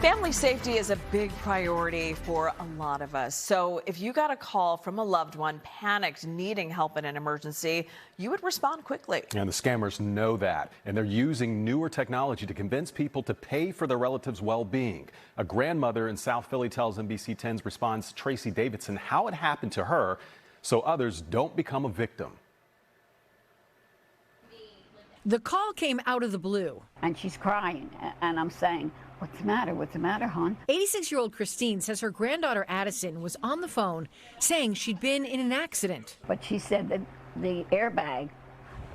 Family safety is a big priority for a lot of us. So if you got a call from a loved one panicked, needing help in an emergency, you would respond quickly. And the scammers know that, and they're using newer technology to convince people to pay for their relatives' well-being. A grandmother in South Philly tells NBC10's Responds Tracy Davidson how it happened to her so others don't become a victim. The call came out of the blue. And she's crying, and I'm saying, "What's the matter? What's the matter, hon?" 86-year-old Christine says her granddaughter Addison was on the phone saying she'd been in an accident. But she said that the airbag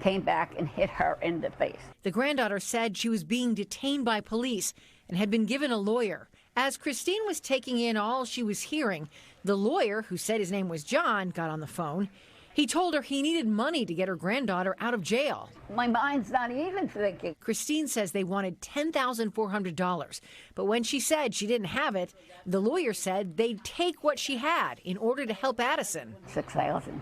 came back and hit her in the face. The granddaughter said she was being detained by police and had been given a lawyer. As Christine was taking in all she was hearing, the lawyer, who said his name was John, got on the phone. He told her he needed money to get her granddaughter out of jail. My mind's not even thinking. Christine says they wanted $10,400, but when she said she didn't have it, the lawyer said they'd take what she had in order to help Addison. $6,000.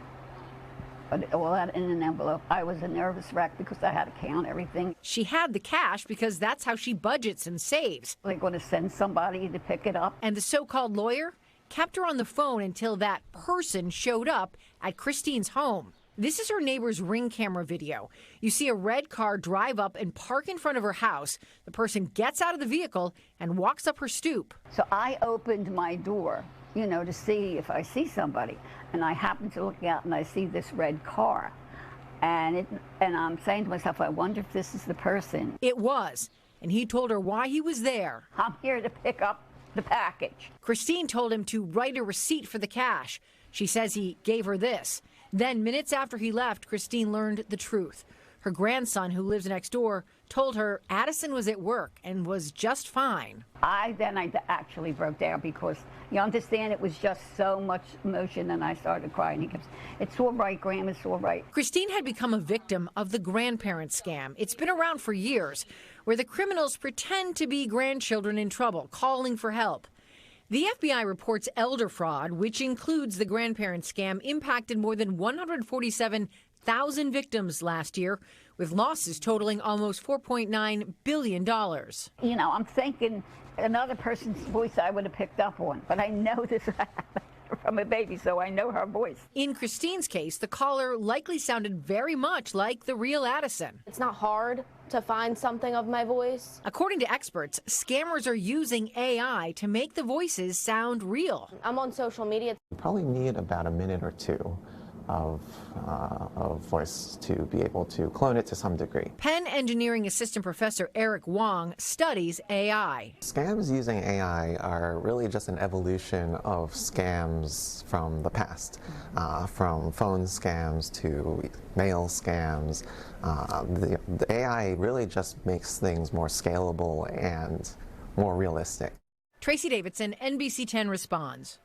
But all that in an envelope. I was a nervous wreck because I had to count everything. She had the cash because that's how she budgets and saves. They're going to send somebody to pick it up. And the so-called lawyer kept her on the phone until that person showed up at Christine's home. This is her neighbor's Ring camera video. You see a red car drive up and park in front of her house. The person gets out of the vehicle and walks up her stoop. So I opened my door, to see if I see somebody. And I happen to look out and I see this red car. And I'm saying to myself, I wonder if this is the person. It was. And he told her why he was there. I'm here to pick up the package. Christine told him to write a receipt for the cash. She says he gave her this. Then, minutes after he left, Christine learned the truth. Her grandson, who lives next door, told her Addison was at work and was just fine. I actually broke down because, you understand, it was just so much emotion, and I started crying. He goes, "It's all right, Graham, it's all right." Christine had become a victim of the grandparent scam. It's been around for years, where the criminals pretend to be grandchildren in trouble, calling for help. The FBI reports elder fraud, which includes the grandparent scam, impacted more than 147,000 victims last year, with losses totaling almost $4.9 billion. I'm thinking another person's voice I would have picked up on, but I know this from a baby, so I know her voice. In Christine's case, the caller likely sounded very much like the real Addison. It's not hard to find something of my voice. According to experts, scammers are using AI to make the voices sound real. I'm on social media. You probably need about a minute or two of voice to be able to clone it to some degree. Penn Engineering assistant professor Eric Wong studies AI. Scams using AI are really just an evolution of scams from the past, from phone scams to mail scams. The AI really just makes things more scalable and more realistic. Tracy Davidson, NBC10 Responds.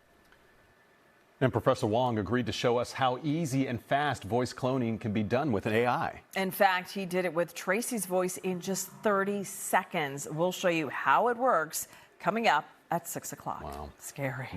And Professor Wong agreed to show us how easy and fast voice cloning can be done with an AI. In fact, he did it with Tracy's voice in just 30 seconds. We'll show you how it works coming up at 6 o'clock. Wow. Scary.